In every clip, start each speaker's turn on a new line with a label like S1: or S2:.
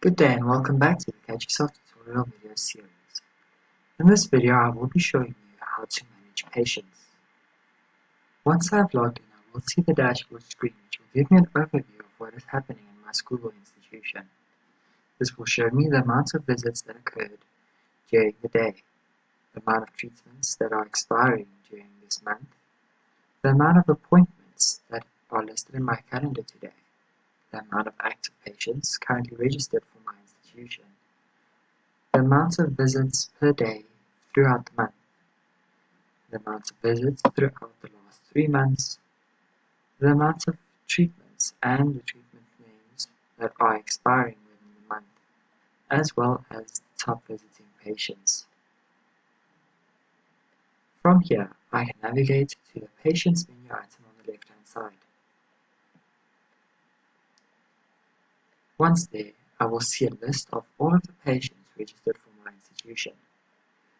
S1: Good day and welcome back to the Cadusoft tutorial video series. In this video I will be showing you how to manage patients. Once I have logged in, I will see the dashboard screen which will give me an overview of what is happening in my school or institution. This will show me the amount of visits that occurred during the day, the amount of treatments that are expiring during this month, the amount of appointments that are listed in my calendar today, the amount of active patients currently registered for my institution, the amount of visits per day throughout the month, the amount of visits throughout the last 3 months, the amount of treatments and the treatment names that are expiring within the month, as well as the top visiting patients. From here, I can navigate to the Patients menu item on the left-hand side. Once there, I will see a list of all of the patients registered for my institution.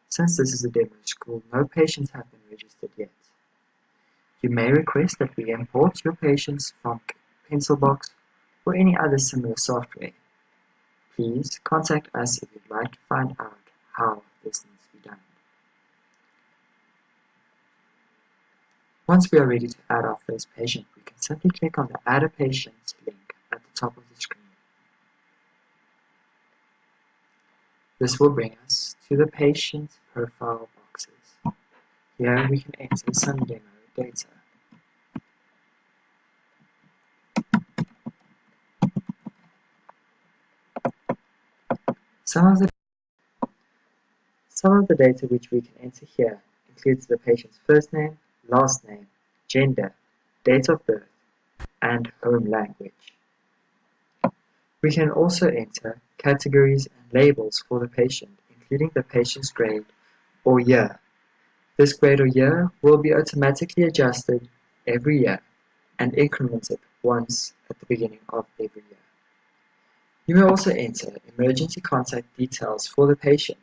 S1: Since this is a demo school, no patients have been registered yet. You may request that we import your patients from Pencilbox or any other similar software. Please contact us if you'd like to find out how this needs to be done. Once we are ready to add our first patient, we can simply click on the Add a Patient link at the top of the screen. This will bring us to the patient profile boxes. Here we can enter some demo data. Some of the data which we can enter here includes the patient's first name, last name, gender, date of birth, and home language. We can also enter categories and labels for the patient, including the patient's grade or year. This grade or year will be automatically adjusted every year and incremented once at the beginning of every year. You may also enter emergency contact details for the patient,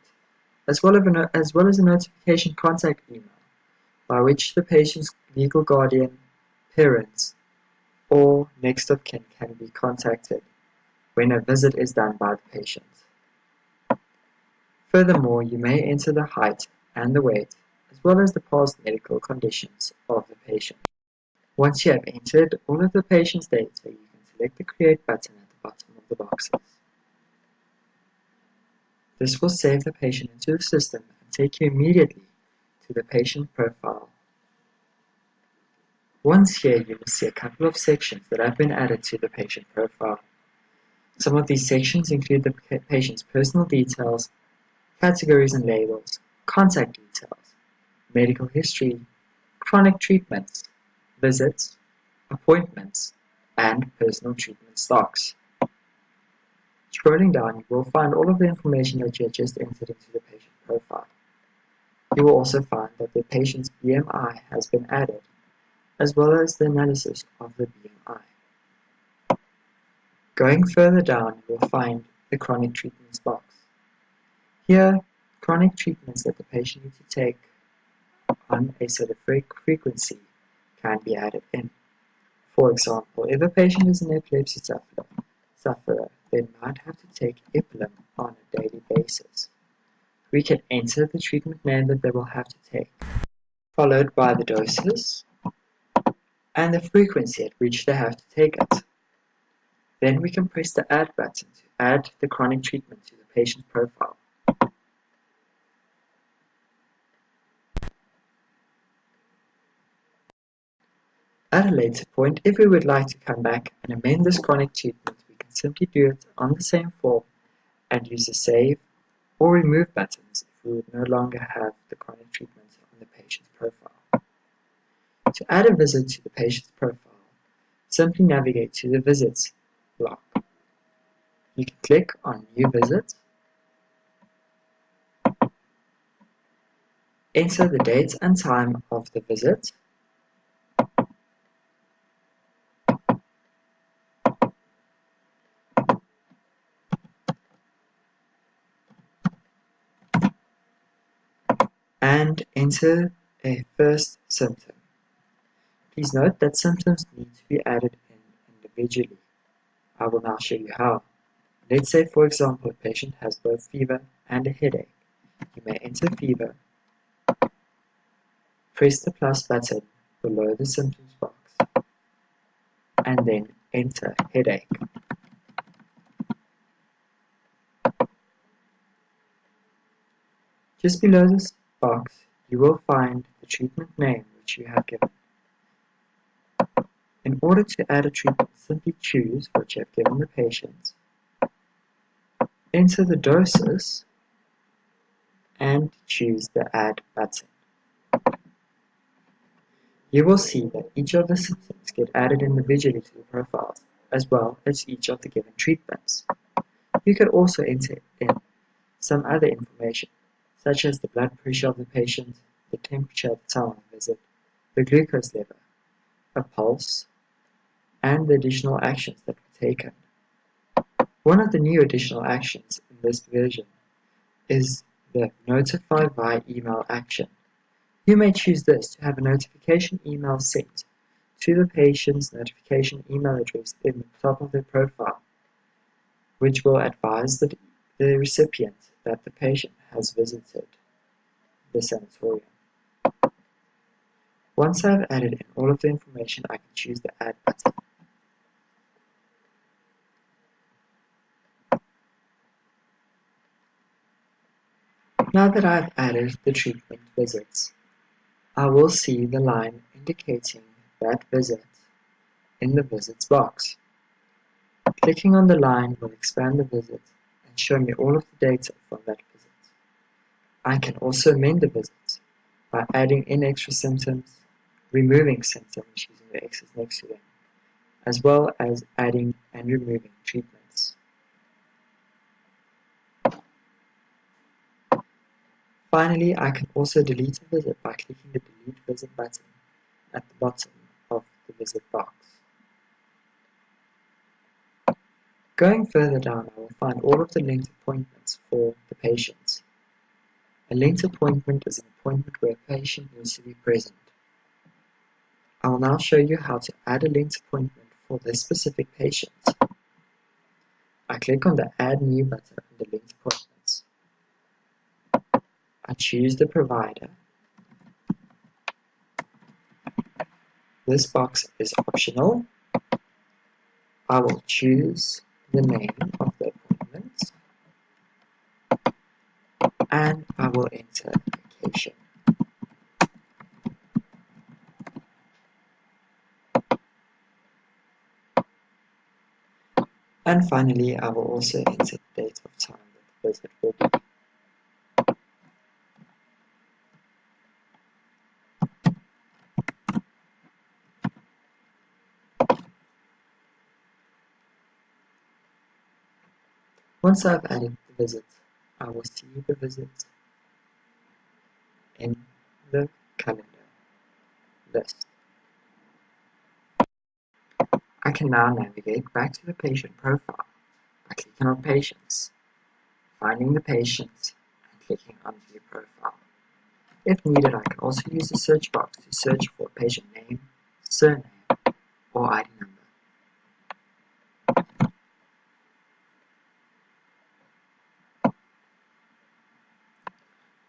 S1: as well as a notification contact email by which the patient's legal guardian, parents, or next of kin can be contacted when a visit is done by the patient. Furthermore, you may enter the height and the weight, as well as the past medical conditions of the patient. Once you have entered all of the patient's data, you can select the Create button at the bottom of the boxes. This will save the patient into the system and take you immediately to the patient profile. Once here, you will see a couple of sections that have been added to the patient profile. Some of these sections include the patient's personal details, categories and labels, contact details, medical history, chronic treatments, visits, appointments, and personal treatment stocks. Scrolling down, you will find all of the information that you have just entered into the patient profile. You will also find that the patient's BMI has been added, as well as the analysis of the BMI. Going further down, you will find the chronic treatments box. Here, chronic treatments that the patient needs to take on a set of frequency can be added in. For example, if a patient is an epilepsy sufferer, they might have to take Epilum on a daily basis. We can enter the treatment name that they will have to take, followed by the doses and the frequency at which they have to take it. Then we can press the Add button to add the chronic treatment to the patient profile. At a later point, if we would like to come back and amend this chronic treatment, we can simply do it on the same form and use the Save or Remove buttons if we would no longer have the chronic treatment on the patient's profile. To add a visit to the patient's profile, simply navigate to the Visits block. You can click on New Visit, enter the date and time of the visit, and enter a first symptom. Please note that symptoms need to be added in individually. I will now show you how. Let's say, for example, a patient has both fever and a headache. You may enter fever, press the plus button below the symptoms box, and then enter headache. Just below this box, you will find the treatment name which you have given. In order to add a treatment, simply choose what you have given the patient, enter the doses, and choose the Add button. You will see that each of the symptoms get added individually to the profiles, as well as each of the given treatments. You could also enter in some other information, such as the blood pressure of the patient, the temperature at the time of the visit, the glucose level, a pulse, and the additional actions that were taken. One of the new additional actions in this version is the Notify via email action. You may choose this to have a notification email sent to the patient's notification email address in the top of their profile, which will advise the recipient that the patient has visited the sanatorium. Once I have added in all of the information, I can choose the Add button. Now that I have added the treatment visits, I will see the line indicating that visit in the visits box. Clicking on the line will expand the visit and show me all of the data from that visit. I can also amend the visit by adding in extra symptoms, removing symptoms using the X's next to them, as well as adding and removing treatments. Finally, I can also delete a visit by clicking the Delete Visit button at the bottom of the visit box. Going further down, I will find all of the linked appointments for the patient. A linked appointment is an appointment where a patient needs to be present. I will now show you how to add a linked appointment for this specific patient. I click on the Add New button under Linked Appointments. I choose the provider. This box is optional. I will choose the name of the appointment, and I will enter location. And finally, I will also enter the date of time that the visit will be. Once I've added the visit, I will see the visit in the calendar list. I can now navigate back to the patient profile by clicking on Patients, finding the patient, and clicking on View Profile. If needed, I can also use the search box to search for patient name, surname, or ID number.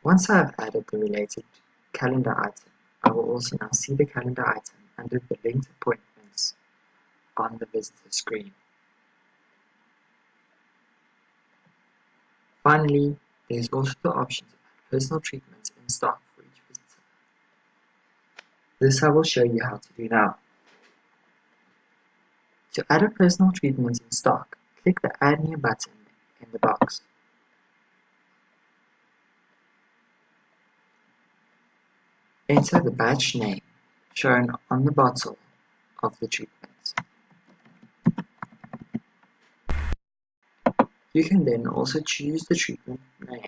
S1: Once I have added the related calendar item, I will also now see the calendar item under the linked appointments on the visitor screen. Finally, there is also the option to add personal treatments in stock for each visitor. This I will show you how to do now. To add a personal treatment in stock, click the Add New button in the box. Enter the batch name shown on the bottle of the treatment. You can then also choose the treatment name.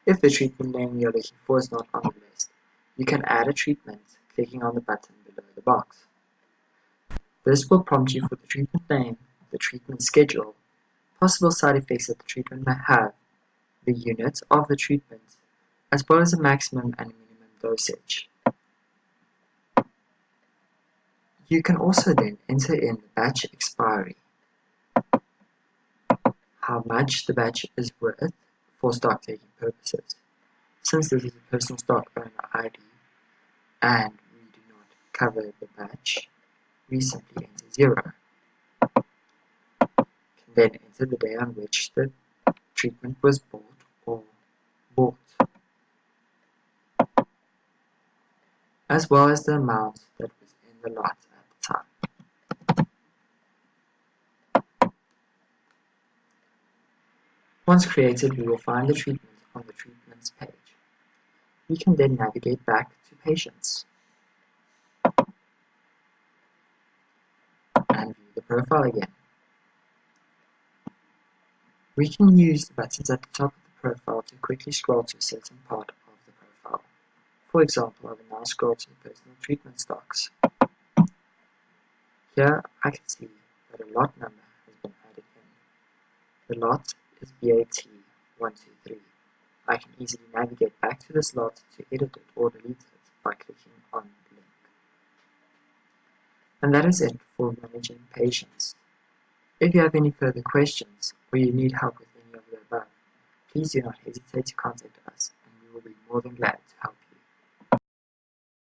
S1: If the treatment name you're looking for is not on the list, you can add a treatment clicking on the button below the box. This will prompt you for the treatment name, the treatment schedule, possible side effects that the treatment may have, the unit of the treatment, as well as a maximum and minimum dosage. You can also then enter in the batch expiry. how much the batch is worth for stock taking purposes. Since this is a personal stock owner ID and we do not cover the batch, we simply enter 0. Can then enter the day on which the treatment was bought or bought, as well as the amount that was in the lot at the time. Once created, we will find the treatment on the treatments page. We can then navigate back to patients and view the profile again. We can use the buttons at the top of the profile to quickly scroll to a certain part of the profile. For example, I will now scroll to the personal treatment stocks. Here I can see that a lot number has been added in. The lot is BAT123. I can easily navigate back to this lot to edit it or delete it by clicking on the link. And that is it for managing patients. If you have any further questions or you need help with any of the above, please do not hesitate to contact us and we will be more than glad to help you.